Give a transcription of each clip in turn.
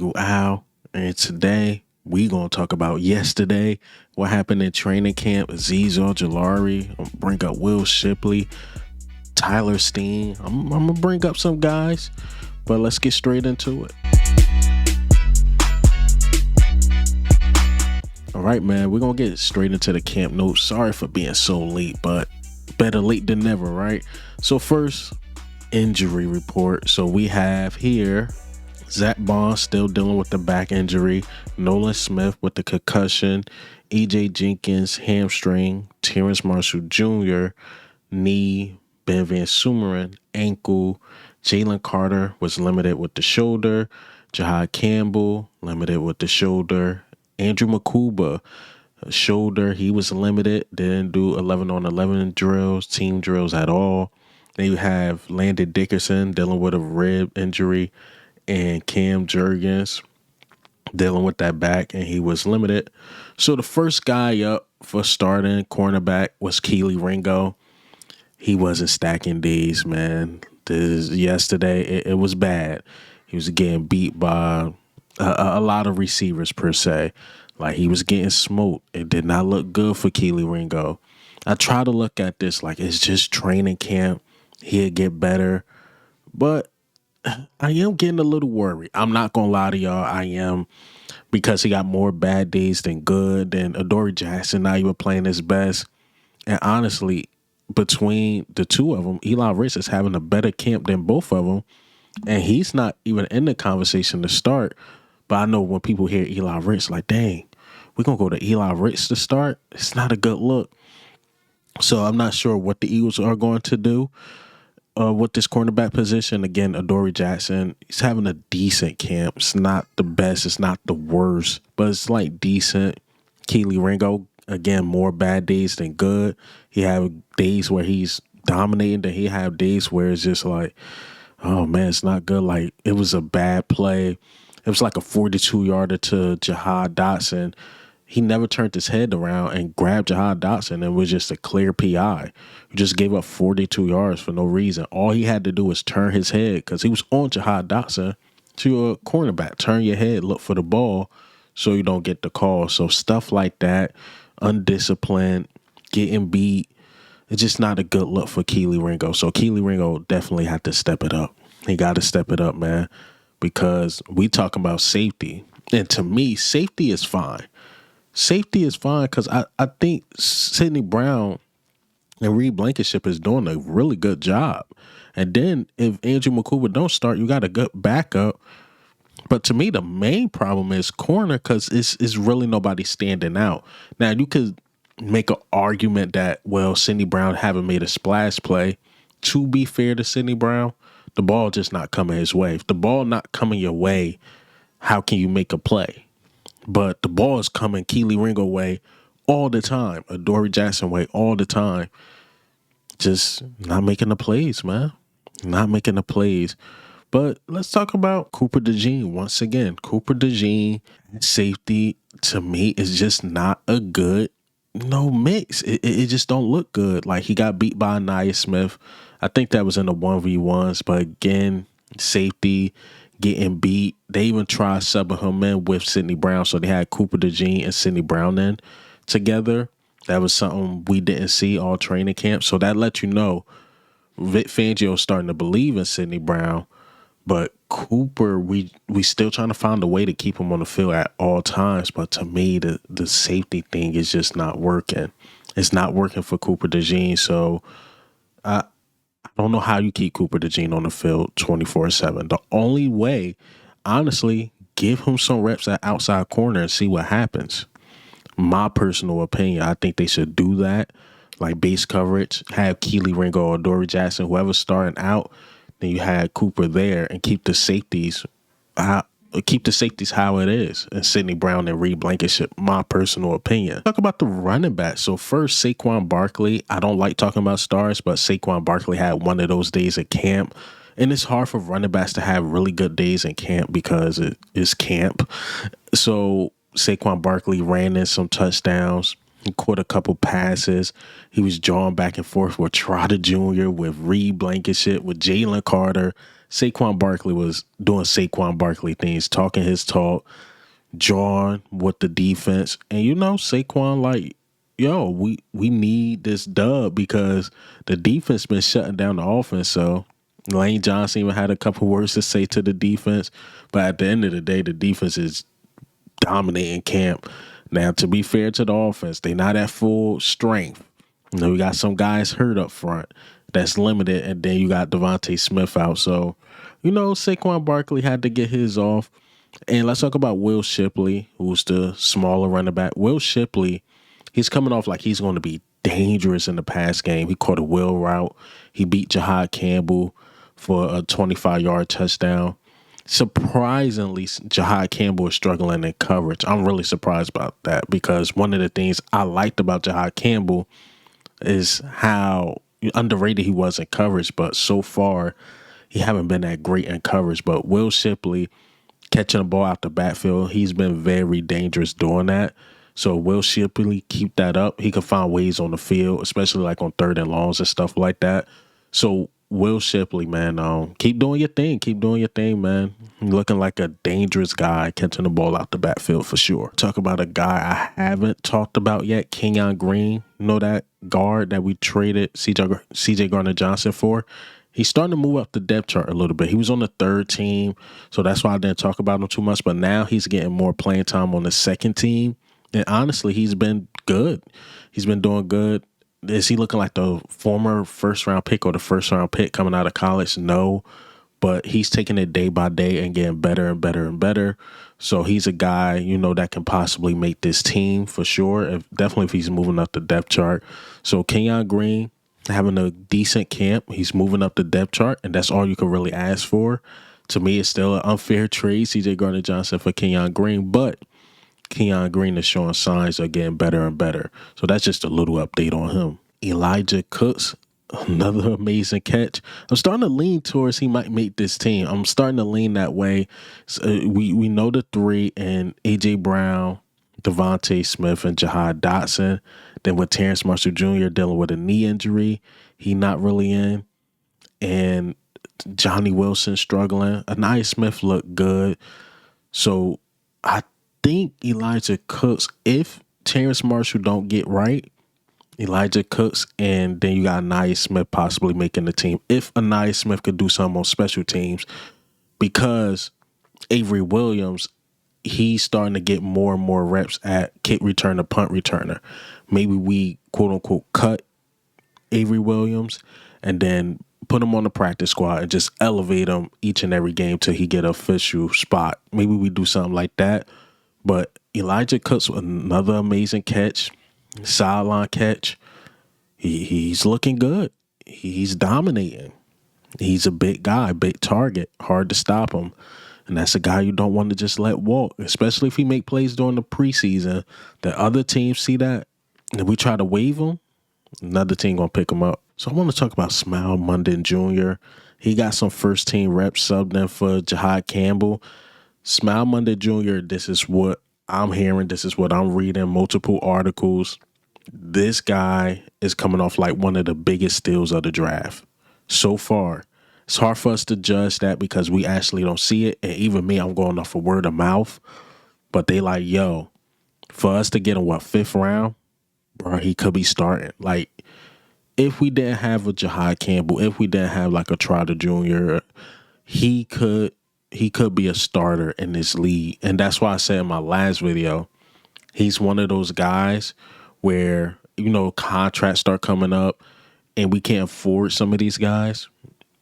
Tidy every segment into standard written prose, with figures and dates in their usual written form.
Al, and today we gonna talk about yesterday, what happened in training camp. Azeez Ojulari, bring up Will Shipley, Tyler Steen. I'm gonna bring up some guys, but let's get straight into it. All right, man, we're gonna get straight into the camp notes. Sorry for being so late, but better late than never, right? So first, injury report. So we have here Zach Bond still dealing with the back injury, Nolan Smith with the concussion, EJ Jenkins hamstring, Terrence Marshall Jr. knee, Ben Van Sumeren ankle, Jalen Carter was limited with the shoulder, Jahad Campbell limited with the shoulder, Andrew Makuba shoulder, he was limited, didn't do 11 on 11 drills, team drills at all. Then you have Landon Dickerson dealing with a rib injury, and Cam Jurgens dealing with that back, and he was limited. So the first guy up for starting cornerback was Kelee Ringo. He wasn't stacking D's, man. Yesterday, it was bad. He was getting beat by a lot of receivers, per se. Like, he was getting smoked. It did not look good for Kelee Ringo. I try to look at this like it's just training camp. He'll get better. But I am getting a little worried. I'm not going to lie to y'all. I am, because he got more bad days than good. And Adoree Jackson not even playing his best. And honestly, between the two of them, Eli Ricks is having a better camp than both of them. And he's not even in the conversation to start. But I know when people hear Eli Ricks, like, dang, we're going to go to Eli Ricks to start. It's not a good look. So I'm not sure what the Eagles are going to do with this cornerback position. Again, Adoree Jackson, he's having a decent camp. It's not the best. It's not the worst. But it's like decent. Kelee Ringo, again, more bad days than good. He have days where he's dominating. Then he have days where it's just like, oh, man, it's not good. Like, it was a bad play. It was like a 42-yarder to Jahad Dotson. He never turned his head around and grabbed Jahad Dotson. It was just a clear PI. He just gave up 42 yards for no reason. All he had to do was turn his head, because he was on Jahad Dotson, to a cornerback. Turn your head, look for the ball so you don't get the call. So stuff like that, undisciplined, getting beat, it's just not a good look for Kelee Ringo. So Kelee Ringo definitely had to step it up. He got to step it up, man, because we talk about safety. And to me, safety is fine. Safety is fine because I think Sidney Brown and Reed Blankenship is doing a really good job. And then if Andrew Makuba don't start, you got a good backup. But to me, the main problem is corner, because it's really nobody standing out. Now, you could make an argument that, well, Sidney Brown haven't made a splash play. To be fair to Sidney Brown, the ball just not coming his way. If the ball not coming your way, how can you make a play? But the ball is coming Kelee Ringo way all the time, Adoree Jackson way all the time. Just not making the plays, man. Not making the plays. But let's talk about Cooper DeJean once again. Cooper DeJean, safety, to me, is just not a good mix. It just don't look good. Like, he got beat by Nia Smith. I think that was in the 1v1s. But again, safety getting beat. They even tried subbing him in with Sidney Brown. So they had Cooper DeJean and Sidney Brown in together. That was something we didn't see all training camp. So that let you know Vic Fangio is starting to believe in Sidney Brown. But Cooper, we still trying to find a way to keep him on the field at all times. But to me, the safety thing is just not working. It's not working for Cooper DeJean. So I don't know how you keep Cooper DeJean on the field 24/7. The only way, honestly, give him some reps at outside corner and see what happens. My personal opinion, I think they should do that. Like, base coverage, have Kelee Ringo or Adoree Jackson, whoever's starting out, then you had Cooper there, and keep the safeties how it is. And Sidney Brown and Reed Blankenship, my personal opinion. Talk about the running back. So first, Saquon Barkley. I don't like talking about stars, but Saquon Barkley had one of those days at camp. And it's hard for running backs to have really good days in camp because it is camp. So Saquon Barkley ran in some touchdowns. He caught a couple passes. He was drawing back and forth with Trotter Jr., with Reed Blankenship, with Jalen Carter. Saquon Barkley was doing Saquon Barkley things, talking his talk, drawing with the defense. And Saquon like, yo, we need this dub because the defense been shutting down the offense. So Lane Johnson even had a couple words to say to the defense. But at the end of the day, the defense is dominating camp. Now, to be fair to the offense, they not at full strength. We got some guys hurt up front that's limited, and then you got Devontae Smith out. So, Saquon Barkley had to get his off. And let's talk about Will Shipley, who's the smaller running back. Will Shipley, he's coming off like he's going to be dangerous in the pass game. He caught a wheel route. He beat Jahad Campbell for a 25-yard touchdown. Surprisingly, Jahad Campbell is struggling in coverage. I'm really surprised about that because one of the things I liked about Jahad Campbell is how underrated he was in coverage, but so far he haven't been that great in coverage. But Will Shipley catching the ball out the backfield, he's been very dangerous doing that. So Will Shipley keep that up. He can find ways on the field, especially like on third and longs and stuff like that. So Will Shipley, man, keep doing your thing. Keep doing your thing, man. You're looking like a dangerous guy catching the ball out the backfield for sure. Talk about a guy I haven't talked about yet, Kenyon Green. That guard that we traded CJ Gardner-Johnson for? He's starting to move up the depth chart a little bit. He was on the third team, so that's why I didn't talk about him too much. But now he's getting more playing time on the second team. And honestly, he's been good. He's been doing good. Is he looking like the former first-round pick or the first-round pick coming out of college? No, but he's taking it day by day and getting better and better and better. So he's a guy, that can possibly make this team for sure. Definitely if he's moving up the depth chart. So Kenyon Green having a decent camp. He's moving up the depth chart, and that's all you can really ask for. To me, it's still an unfair trade, CJ Gardner-Johnson for Kenyon Green, but Kenyon Green is showing signs of getting better and better. So that's just a little update on him. Elijah Cooks, another amazing catch. I'm starting to lean towards he might make this team. I'm starting to lean that way. So we know the three, and A.J. Brown, Devontae Smith, and Jahad Dotson. Then with Terrence Marshall Jr. dealing with a knee injury, he not really in. And Johnny Wilson struggling. Anaya Smith looked good. So I think Elijah Cooks, if Terrence Marshall don't get right, Elijah Cooks, and then you got Anaya Smith possibly making the team. If Anaya Smith could do something on special teams, because Avery Williams, he's starting to get more and more reps at kick returner, punt returner. Maybe we, quote unquote, cut Avery Williams and then put him on the practice squad and just elevate him each and every game till he get an official spot. Maybe we do something like that. But Elijah Cooks, another amazing catch, sideline catch. He's looking good. He's dominating. He's a big guy, big target, hard to stop him. And that's a guy you don't want to just let walk, especially if he make plays during the preseason. The other teams see that, and we try to waive him, another team going to pick him up. So I want to talk about Smael Mondon Jr. He got some first-team reps subbed in for Jahad Campbell. Smael Mondon Jr., this is what I'm hearing. This is what I'm reading, multiple articles. This guy is coming off like one of the biggest steals of the draft so far. It's hard for us to judge that because we actually don't see it. And even me, I'm going off of word of mouth. But they like, yo, for us to get him, fifth round? Bro, he could be starting. Like, if we didn't have a Jahad Campbell, if we didn't have like a Trotter Jr., he could be a starter in this league. And that's why I said in my last video, he's one of those guys where, contracts start coming up and we can't afford some of these guys.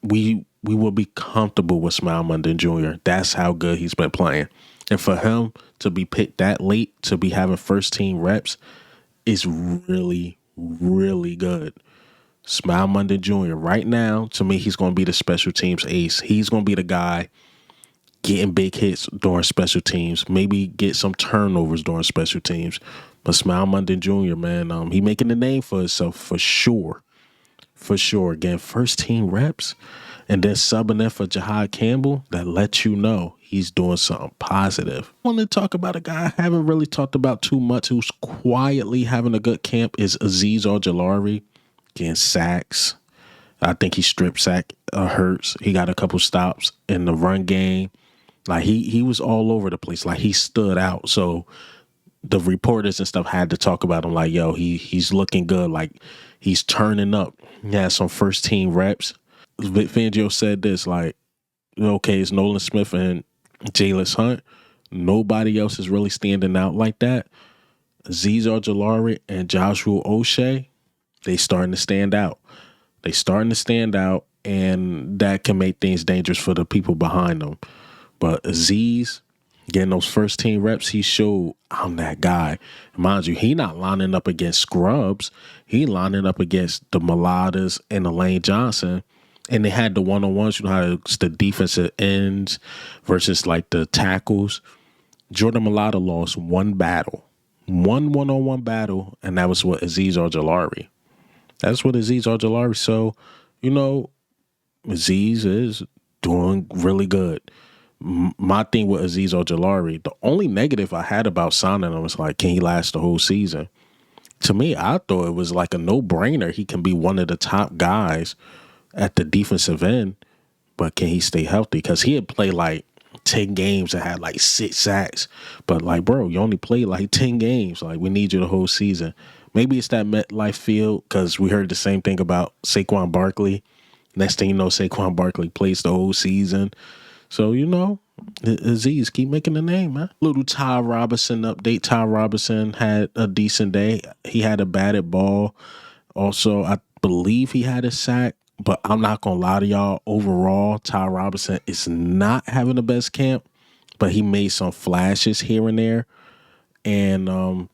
We will be comfortable with Smael Mondon Jr. That's how good he's been playing. And for him to be picked that late, to be having first team reps, is really, really good. Smael Mondon Jr. right now, to me, he's going to be the special teams ace. He's going to be the guy getting big hits during special teams, maybe get some turnovers during special teams. But Smael Mondon Jr., man, he making a name for himself for sure. For sure. Again, first team reps. and then subbing in for Jahad Campbell, that lets you know he's doing something positive. I want to talk about a guy I haven't really talked about too much who's quietly having a good camp is Azeez Ojulari getting sacks. I think he strip sack Hurts. He got a couple stops in the run game. Like he was all over the place. Like he stood out. So the reporters and stuff had to talk about him. Like, yo, he's looking good. Like he's turning up. He has some first team reps. Vic Fangio said this, like, okay, it's Nolan Smith and Jaylus Hunt. Nobody else is really standing out like that. Azeez Ojulari and Joshua O'Shea, they starting to stand out. They starting to stand out, and that can make things dangerous for the people behind them. But Azeez, getting those first team reps, he showed I'm that guy. Mind you, he not lining up against scrubs. He lining up against the Maladas and the Lane Johnson. And they had the one-on-ones, you know how it's the defensive ends versus like the tackles. Jordan Mailata lost one battle, one one-on-one battle, and that was with Azeez Ojulari. That's what Azeez Ojulari. So, you know, Azeez is doing really good. My thing with Azeez Ojulari, the only negative I had about signing him was like, can he last the whole season? To me, I thought it was like a no-brainer. He can be one of the top guys at the defensive end, but can he stay healthy? Because he had played like 10 games and had like 6 sacks. But like, bro, you only played like 10 games. Like, we need you the whole season. Maybe it's that MetLife field, because we heard the same thing about Saquon Barkley. Next thing you know, Saquon Barkley plays the whole season. So, you know, Azeez, keep making the name, man. Little Ty Robinson update. Ty Robinson had a decent day. He had a batted ball. Also, I believe he had a sack. But I'm not going to lie to y'all. Overall, Ty Robinson is not having the best camp, but he made some flashes here and there. And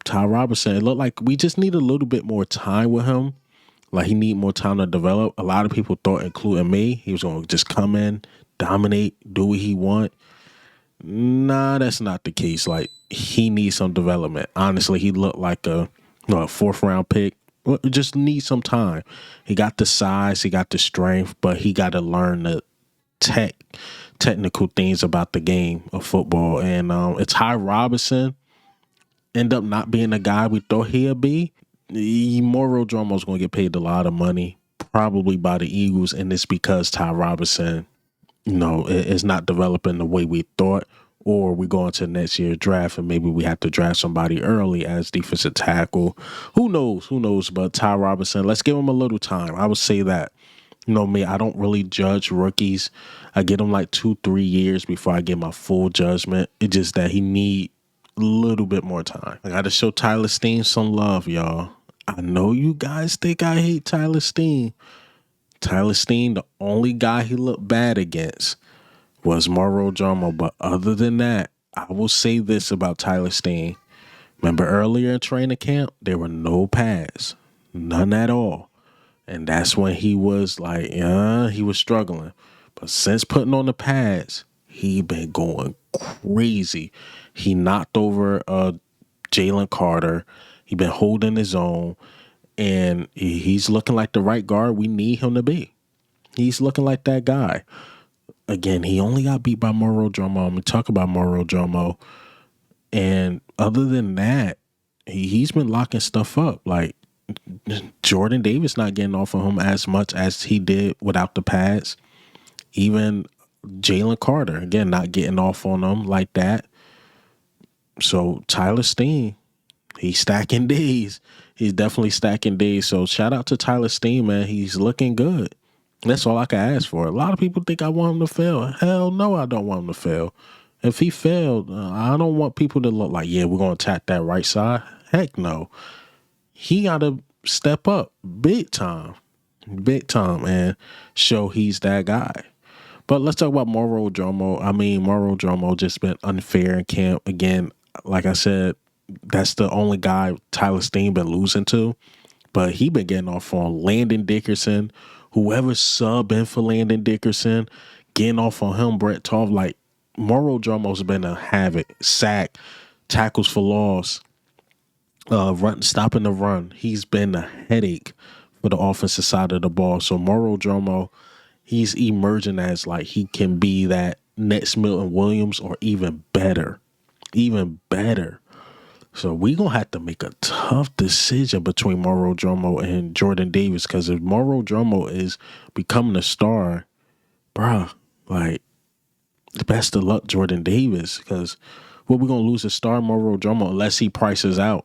Ty Robinson, it looked like we just need a little bit more time with him. Like, he need more time to develop. A lot of people thought, including me, he was going to just come in, dominate, do what he want. Nah, that's not the case. Like, he needs some development. Honestly, he looked like a 4th-round pick. Just need some time. He got the size, he got the strength, but he got to learn the technical things about the game of football. And it's Ty Robinson end up not being the guy we thought he'd be. Moro Ojomo's going to get paid a lot of money, probably by the Eagles, and it's because Ty Robinson, is not developing the way we thought. Or we go into next year's draft and maybe we have to draft somebody early as defensive tackle. Who knows? But Ty Robinson, let's give him a little time. I would say that. You know me, I don't really judge rookies. I get them like 2-3 years before I get my full judgment. It's just that he need a little bit more time. I got to show Tyler Steen some love, y'all. I know you guys think I hate Tyler Steen. Tyler Steen, the only guy he looked bad against was Moro Ojomo. But other than that, I will say this about Tyler Steen. Remember earlier in training camp, there were no pads. None at all. And that's when he was like, he was struggling. But since putting on the pads, he been going crazy. He knocked over Jalen Carter. He been holding his own. And he's looking like the right guard we need him to be. He's looking like that guy. Again, he only got beat by Moro Ojomo. I'm going to talk about Moro Ojomo. And other than that, he's been locking stuff up. Like, Jordan Davis not getting off of him as much as he did without the pads. Even Jalen Carter, again, not getting off on him like that. So Tyler Steen, he's stacking days. He's definitely stacking days. So shout out to Tyler Steen, man. He's looking good. That's all I can ask for. A lot of people think I want him to fail. Hell no, I don't want him to fail. If he failed, I don't want people to look like, yeah, we're going to attack that right side. Heck no. He got to step up big time, and show he's that guy. But let's talk about Moro Ojomo. Moro Ojomo just been unfair in camp. Again, like I said, that's the only guy Tyler Steen been losing to. But he been getting off on Landon Dickerson, whoever subbing for Landon Dickerson, getting off on him, Brett Toth. Like, Moro Ojomo's been a havoc. Sack, tackles for loss, stopping the run. He's been a headache for the offensive side of the ball. So Moro Ojomo, he's emerging as like he can be that next Milton Williams or even better. Even better. So we gonna have to make a tough decision between Moro Ojomo and Jordan Davis, because if Moro Ojomo is becoming a star, bruh, like, the best of luck, Jordan Davis, because we're gonna lose a star Moro Ojomo unless he prices out.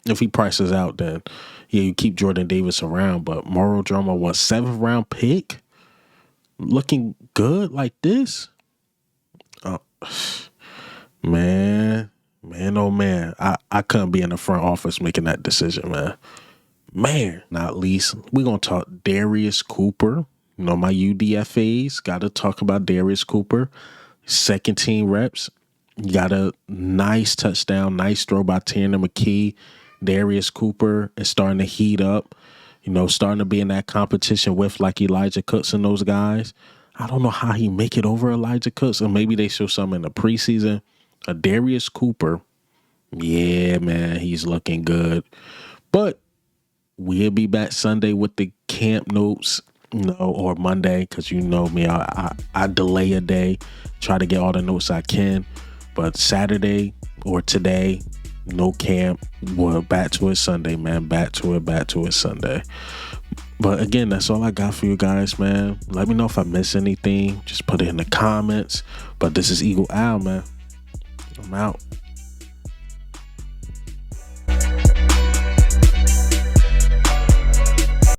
If he prices out, then yeah, you keep Jordan Davis around. But Moro Ojomo, what, 7th round pick, looking good like this? Oh, man, oh man, I couldn't be in the front office making that decision, man. Not least, we're gonna talk Darius Cooper. You know, my UDFAs got to talk about Darius Cooper. Second team reps. Got a nice touchdown, nice throw by Tanner McKee. Darius Cooper is starting to heat up, you know, starting to be in that competition with like Elijah Cooks and those guys. I don't know how he make it over Elijah Cooks, or maybe they show some in the preseason. Darius Cooper, yeah, man, he's looking good. But we'll be back Sunday with the camp notes, you know, or Monday, because you know me, I delay a day, try to get all the notes I can. But Saturday or today, no camp. We're back to it Sunday, man. Back to it Sunday. But again, that's all I got for you guys, man. Let me know if I miss anything. Just put it in the comments. But this is Eagle Al, man. I'm out.